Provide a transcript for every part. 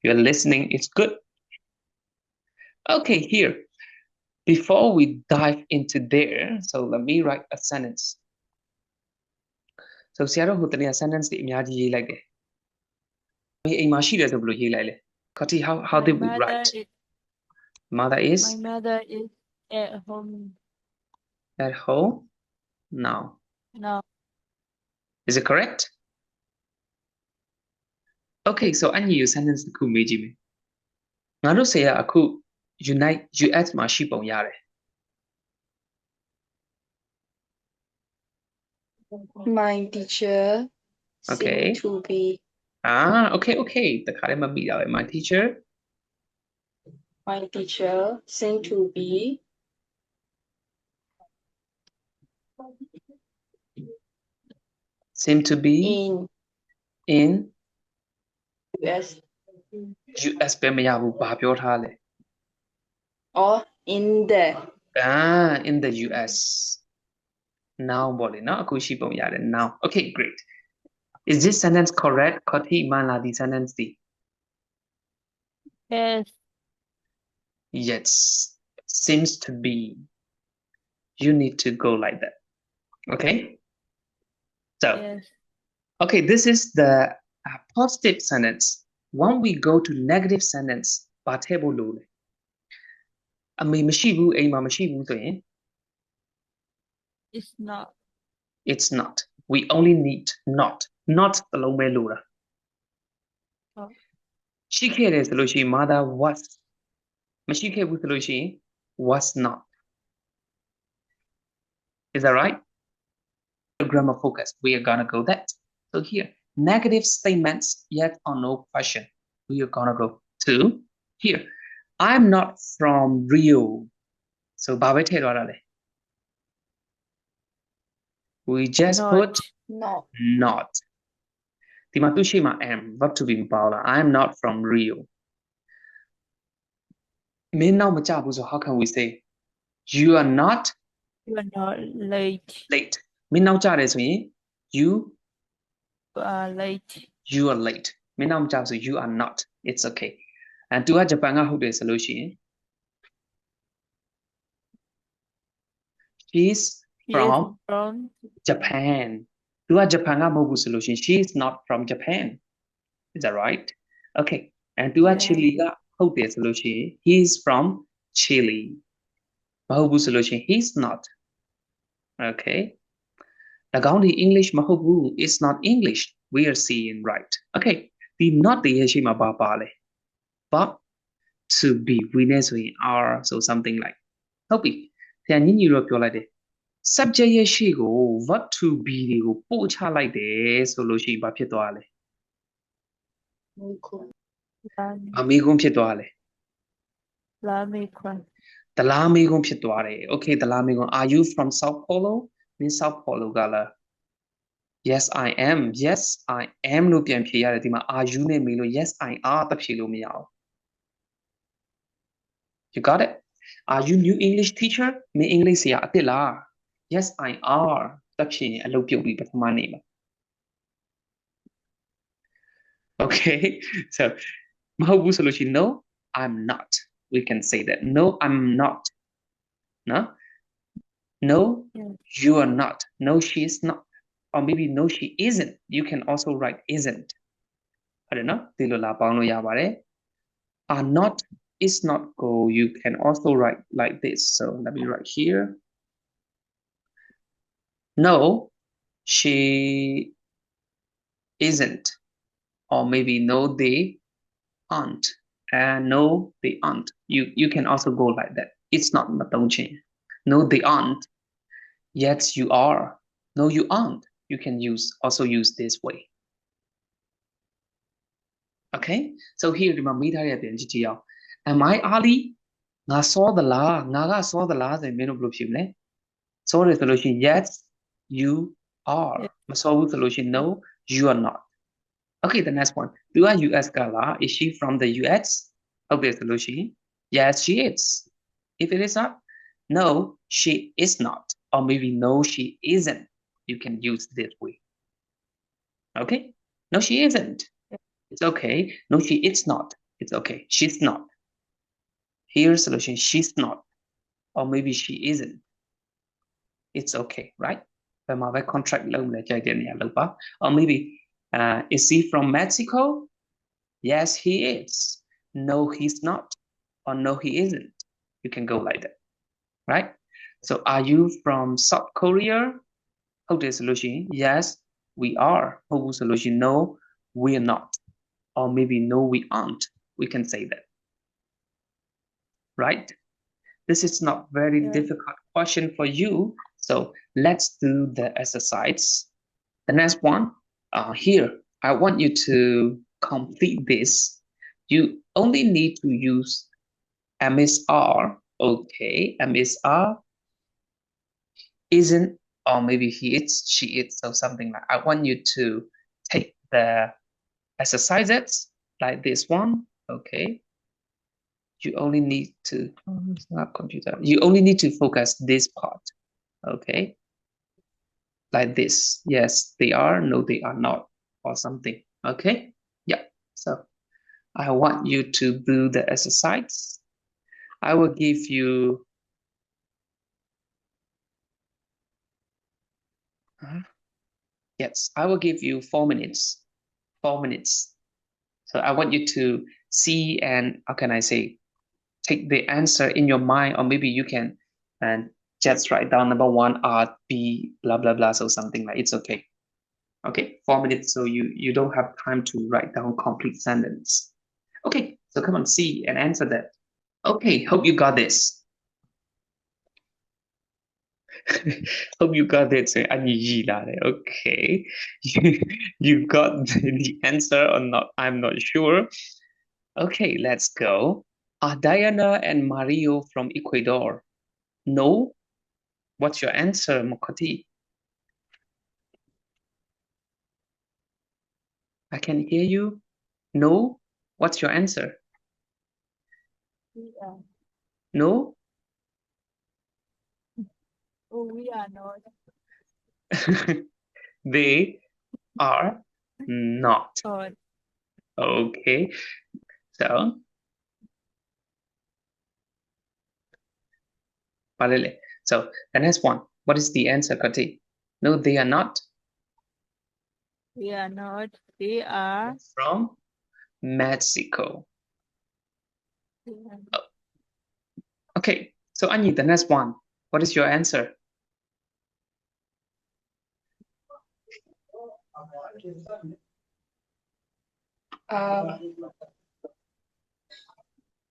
Your listening is good. Okay, here. Before we dive into there, so let me write a sentence. So, Seattle Hutania sentence the Imyaji like it. Kati, how did we write? Mother is? My mother is at home. At home? No. No. Is it correct? Okay, so I use sentence the ku meji me. Nano say aku unite US ma shi pong yare. My teacher Okay. seemed to be. Okay. The kare ma mi my teacher. My teacher seemed to be. Seem to be in US. US ပဲမရဘူးဘာပြောထားလဲ or in the in the US now ပေါ့လေနော်အခုရှိပုံရတယ် now okay great is this sentence correct ခေါ်ထိမှန်လားဒီ sentence ဒီ Yes. Yes seems to be you need to go like that okay so Yes. okay this is the positive sentence when we go to negative sentence ဘာထည့်ဖို့လိုလဲအမေမရှိဘူးအိမ်မှာမရှိဘူးဆိုရင် It's not. It's not. We only need not. Not အလုံးပဲလိုတာ ရှိခဲ့တယ်ဆိုလို့ရှိရင် mother was မရှိခဲ့ဘူးဆိုလို့ရှိရင် was not. Is that right? Grammar focus. We are gonna go that. So here, negative statements, yes or no question. We are gonna go to here. I'm not from Rio. So ဘာပဲထည့်ထားတာလဲ We just Not. put not. not. The matushima am verb to be Paula. I am not from Rio. So how can we say you are not You are not late. late? You are late. You are late. So you are not. It's okay. And to Japan solution. She's from Japan. To Japan solution. She is not from Japan. Is that right? Okay. And to Chile solution. He is from Chile. Mahobu solution. He's not. Okay. The English Mahobu is not English. We are seeing right. Okay. The not the Yeshima Babale. But to be we are so something like Hopi. Then in Europe you're like subject yeshigo what to be go pocha like this solution ba ဖြစ်သွားလဲ အမေကွန်းဖြစ်သွားလဲ လာမေကွန်း တလားမေကွန်းဖြစ်သွားတယ် Okay တလားမေကွန်း Are you from South Polo? Mean South Polo ကလား Yes I am. Yes I am လို့ပြန်ဖြေရတယ်ဒီမှာ Are you နဲ့မေးလို့ Yes I are တဖြေလို့မရအောင် You got it? Are you new English teacher? မင်း English ဆရာအစ်စ်လား Yes I are တဖြေရင်အလုပ်ပြုတ်ပြီးပထမနေ့မှာ Okay so မဟုတ်ဘူးဆိုလို့ရှိရင် No I'm not we can say that no I'm not no you are not no she is not or maybe no she isn't you can also write isn't I don't know ဒီလိုလာပေါင်းလို့ရပါတယ် are not is not go you can also write like this so let me write here no she isn't or maybe no they aren't and no they aren't you can also go like that it's not matongche no they aren't yes you are no you aren't you can also use this way okay so here ဒီမှာမိထားတဲ့ပြန်ကြည့်ကြည့်အောင် am I early ငါစောသလားငါကစောသလားဆိုရင်မင်းတို့ဘယ်လိုဖြေမလဲစောတယ်ဆိုလို့ရှိရင် yes you are မစောဘူးဆိုလို့ရှိရင် no you are not okay the next one do I US Gala is she from the US okay solution yes she is if it is not no she is not or maybe no she isn't you can use this way okay no she isn't it's okay no she is not It's okay. She's not. Here's solution. She's not. Or maybe she isn't. It's okay, right? Contract or maybe is he from Mexico? Yes, he is. No, he's not. Or no, he isn't. You can go like that, right? So are you from South Korea?ဟုတ်တယ်ဆိုလို့ရှိရင် yes we are ဟုတ်ဘူးဆိုလို့ရှိရင် no we are not or maybe no we aren't we can say that, right? This is not very difficult question for you, so let's do the exercise. The next one, here I want you to complete this. You only need to use MSR. Okay, MSR isn't, or maybe he is, she is, so something like. I want you to take the exercises like this one. Okay, you only need to computer. You only need to focus this part. Okay, like this. Yes, they are. No, they are not, or something. Okay, yeah. So I want you to do the exercise. I will give you yes, I will give you 4 minutes. 4 minutes. So I want you to see and how can I say, take the answer in your mind, or maybe you can and just write down number 1 R B blah blah blah, so something like. It's okay. Okay, 4 minutes, so you don't have time to write down complete sentence. Okay, so come on, see and answer that. Okay, hope you got this. Hope you got it. Okay, you got the answer or not? I'm not sure. Okay, let's go. Are Diana and Mario from Ecuador? No. What's your answer, Mokoti? I can hear you. No. What's your answer? Yeah. No. Oh, we are not. They are not. God. Okay. So, so the next one. What is the answer, Kati? No, they are not. We are not. They are From Mexico. Okay. So, Anyi, the next one. What is your answer?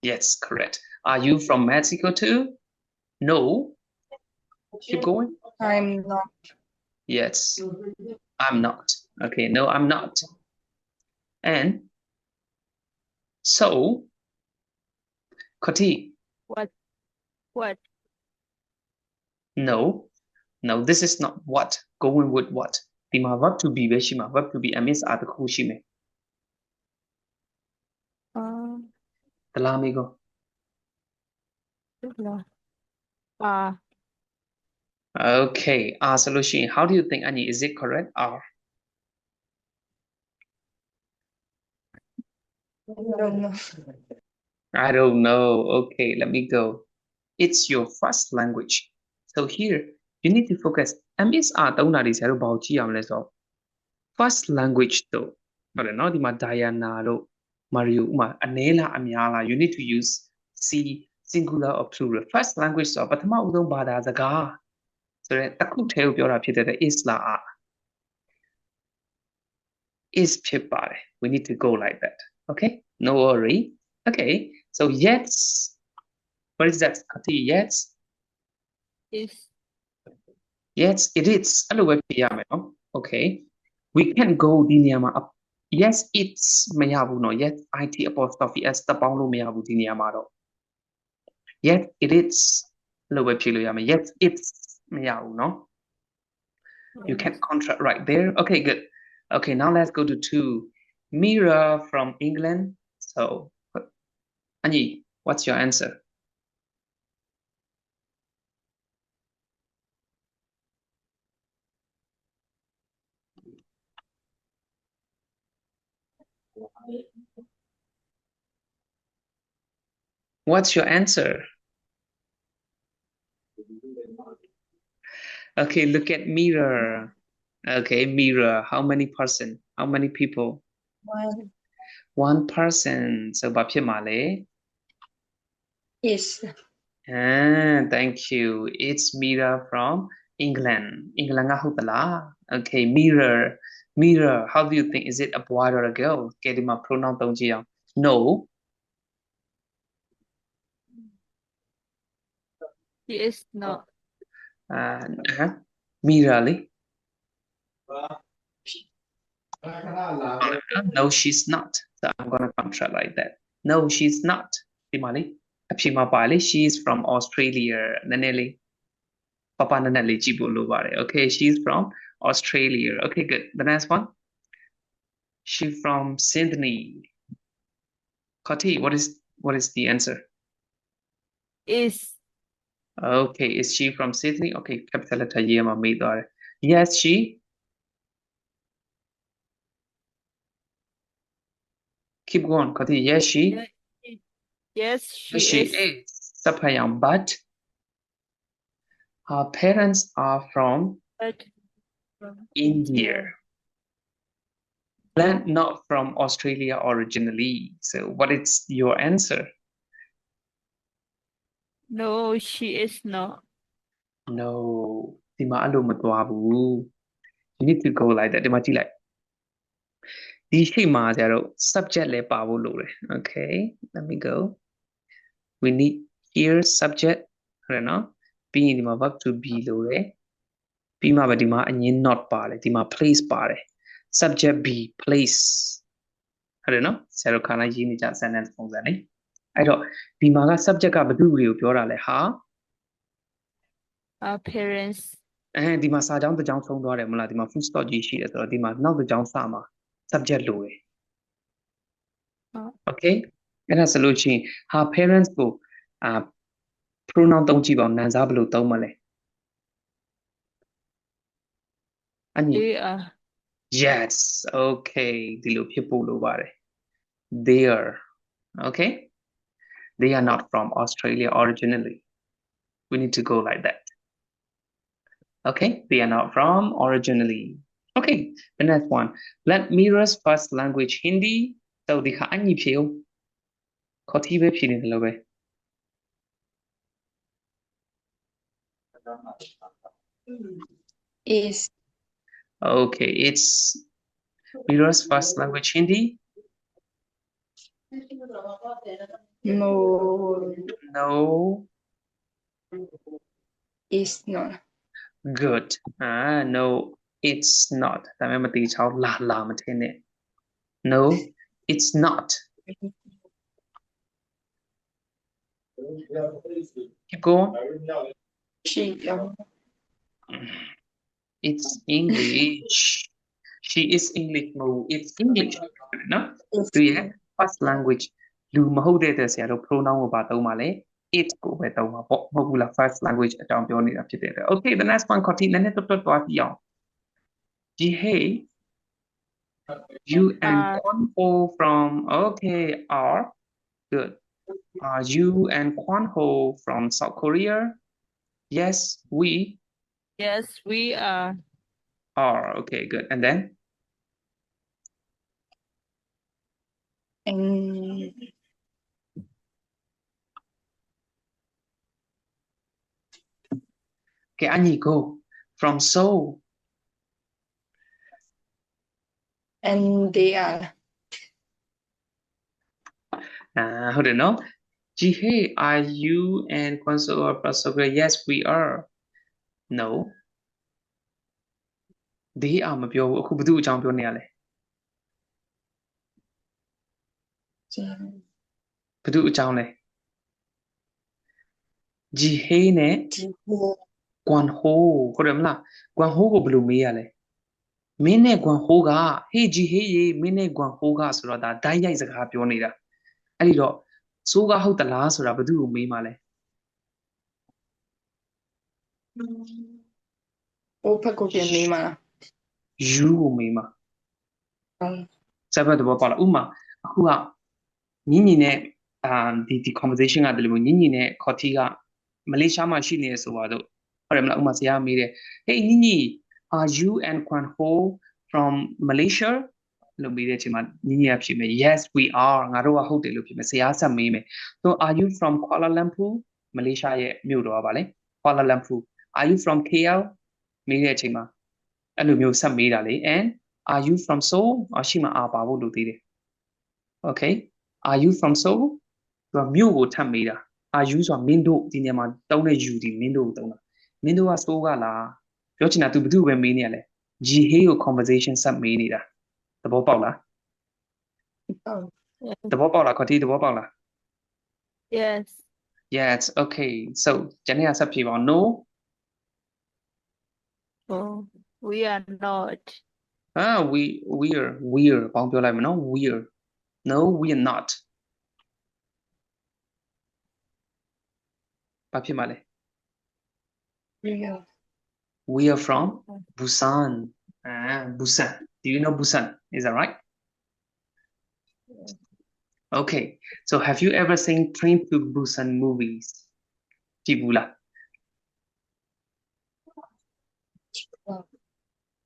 Yes, correct. Are you from Mexico too? No. Keep going. I'm not. Yes, I'm not. Okay, no, I'm not. And so, Koti, what? What? no, no, this is not what. Going with what? ဒီမှာ verb to be ပဲရှိမှာ verb to be MSR တစ်ခုရှိမယ် တလားမေကို Okay, solution. How do you think, Annie? Is it correct? R? I don't know. I don't know. Okay, let me go. It's your first language. So here, you need to focus. MSR သုံးတာဒီဆရာတို့ဘာကိုကြည့်ရမလဲဆိုတော့ first language တို့ဟုတ်တယ်နော်ဒီမှာ Diana တို့ Mario ဥမာအနည်းလားအများလား you need to use C singular or plural. First language ဆိုတော့ပထမဦးဆုံးဘာသာစကားဆိုတော့တစ်ခုတည်းကိုပြောတာဖြစ်တဲ့ is လား is ဖြစ်ပါတယ် we need to go like that. Okay, no worry. Okay, so yes, what is that? Yes, Is. yes, it is. အဲ့လိုပဲပြရမယ်နော် Okay, we can go ဒီနေရာမှာ yes it's မရဘူးနော် yes it apostrophe s တပေါင်းလို့မရဘူးဒီနေရာမှာတော့ yes it is အဲ့လိုပဲဖြေလို့ရမယ် yes it's မရဘူးနော် you can contract right there. Okay, good. Okay, now let's go to 2. Mira from England. So, Anyi, what's your answer? What's your answer? Okay, look at mirror. Okay, mirror. How many person? How many people? One One person. So ဘာဖြစ်မှာလဲ is thank you. It's Mira from England. England ကဟုတ်သလား Okay, mirror. Mirror. How do you think? Is it a boy or a girl? ကဲဒီမှာ pronoun သုံးကြည့်အောင် No. She is not. Mirror လေ No, she's not. So I'm gonna contract like that. No, she's not. ဒီမှာလေအဖြေမှာပါလေ She is from Australia. နည်းနည်းလေးပပနည်းနည်းလေးကြည့်ဖို့လိုပါတယ် Okay, she's from Australia. Okay, good. The next one. She from Sydney. Kati, what is the answer? Is. Okay, is she from Sydney? Okay, capital letter Eမှာမေးသွားတယ် Yes, she. Keep going, Kati. Yes, she. Yes, She she is. is. စပ်ဖတ်ရအောင် But her parents are from But from India. Then not from Australia originally. So what is your answer? No, she is not. No. ဒီမှာအဲ့လိုမသွားဘူး You need to go like that. ဒီမှာကြည့်လိုက်ဒီရှိမှာကျတော့ subject လည်းပါဖို့လိုတယ် Okay, let me go. We need here subject ဟုတ်တယ်နော်ပြီးရင်ဒီမှာ verb to be လိုတယ်ပြီးမှပဲဒီမှာအငင်း not ပါတယ်ဒီမှာ place ပါတယ် subject be place ဟုတ်တယ်နော်ဆရာတို့ခါတိုင်းရေးနေကြ sentence ပုံစံလေအဲ့တော့ဒီမှာက subject ကဘယ်သူတွေကိုပြောတာလဲဟာ Our parents. ဒီမှာစာကြောင်းတစ်ကြောင်းဆုံးသွားတယ်မလားဒီမှာ full stop ကြီးရှိတယ်ဆိုတော့ဒီမှာနောက်တစ်ကြောင်းစမှာ subject လိုတယ် Okay အဲ့ဒါဆိုလို့ချင်း her parents ကိုpronoun သုံးကြည့်ပါဦးနာမ်စားဘယ်လိုသုံးမလဲအညီ They are. Yes, okay ဒီလိုဖြစ်ဖို့လိုပါတယ် They are. Okay, they are not from Australia originally. We need to go like that. Okay, they are not from originally. Okay, the next one. Let Mira's first language Hindi. So the anh phiêu. Có thi với phiêu này là về. is Okay, it's Mira's first language Hindi. no No, is not. good. No, it's not. Tại vì mà tí cháu là mà thế này. No, it's not. Keep going. She It's English. She is English. No, it's English. No? is Do you have first language? လူမဟုတ်တဲ့ဆရာတို့ pronoun ကိုပါသုံးပါလေ it ကိုပဲသုံးပါပေါ့မဟုတ်ဘူးလား first language အကြောင်းပြောနေတာဖြစ်တဲ့အတွက် Okay, the next one ခေါ်တိနည်းနည်းတွတ်သွားကြည့်အောင် Hey, you and Kwanho from okay are good. Are you and Kwanho from South Korea? Yes, we Yes, we are. are. Okay, good. And then and okay, Annie, go from Seoul. and they are Hold on, no? Hey, are you and Kwanho or Prasogra? Yes, we are. No. They are မပြောဘူးအခုဘယ်သူအကြောင်းပြောနေရလဲဘယ်သူအကြောင်းလဲ Hey နဲ့ Kwanho ဟုတ်တယ်မလား Kwanho ကိုဘယ်လိုမေးရလဲမင်းနဲ့ Kwanho က Hey Hey ရေမင်းနဲ့ Kwanho ကဆိုတော့ဒါဓာတ်ရိုက်စကားပြောနေတာအဲ့ဒီတော့စိုးကဟုတ်သလားဆိုတာဘယ်သူကိုမေးမှလဲ ဘက်ကိုပြန်မေးမှာလား you ကိုမေးမှ ဟုတ် စက်ဘတ်တော့ပါလားဥမာအခုကညီညီနဲ့ ဒီ conversation ကတည်းကညင်ညင်နဲ့ခေါ်တီကမလေးရှားမှာရှိနေဆိုပါတော့ဟုတ်တယ်မလားဥမာဆရာမေးတယ် Hey ညင်ညင် are you and Kwan Ho from Malaysia လို့မေးတဲ့အချိန်မှာညင်ညင်ကဖြေမယ် Yes we are ငါတို့ကဟုတ်တယ်လို့ဖြေမယ်ဆရာဆက်မေးမယ် So are you from Kuala Lumpur မလေးရှားရဲ့မြို့တော်ပါလေ Kuala Lumpur Are you from KL မေးတဲ့အချိန်မှာအဲ့လိုမျိုးဆက်မေးတာလေ And are you from Seoul ရှိမှပါဖို့လို့သေးတယ် Okay Are you from Seoul သူကမြို့ကိုထပ်မေးတာ Are you ဆိုတာမင်းတို့ဒီနေရာမှာတုံးတဲ့ you ဒီမင်းတို့ကိုတုံးတာမင်းတို့က Seoul ကလားပြောချင်တာ तू ဘယ်သူပဲမေးနေရလဲ G hey ကို conversation ဆက်မေးနေတာသဘောပေါက်လား Oh. သဘောပေါက်လားခေါ်တီသဘောပေါက်လား Yes. Yes okay so ကျန်တဲ့ဆက်ဖြေပါဦး No Oh, we are not. we're ဘောင်းပြောလိုက်မနော် we're No we are not ဘာဖြစ်မှာလဲ Real. We are from Busan. Busan. Do you know Busan? Is that right? Okay. So have you ever seen Train to Busan movies? Jibula.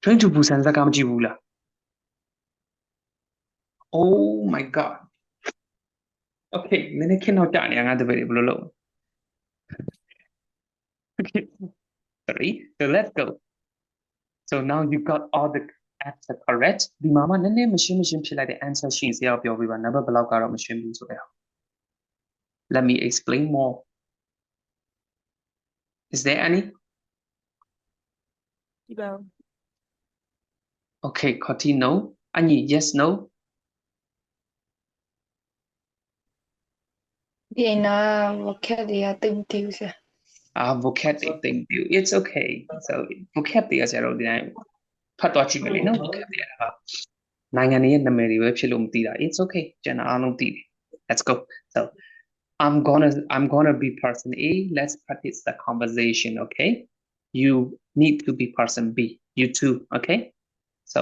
Train to Busan zakam Jibula. Oh my God. Okay. Nene cannot tell you the very below. Okay. Sorry. So let's go. So now you got all the answer correct. The mama nene machine feel like the answer she's here of your we never block our machine so let me explain more. Is there any? Well, Okay, Koti no. Ani yes no. Diana vocab they are tình tiêu sir. Vocab thank you. It's okay. So vocab တွေကဆရာတို့ဒီတိုင်းဖတ်တော့ကြည့်မယ်လေနော် vocab တွေကဟာနိုင်ငံရဲ့နာမည်တွေပဲဖြစ်လို့မသိတာ It's okay ကျွန်တော်အားလုံးသိတယ် Let's go. So I'm gonna be person A. Let's practice the conversation, okay? You need to be person B. You too, okay? So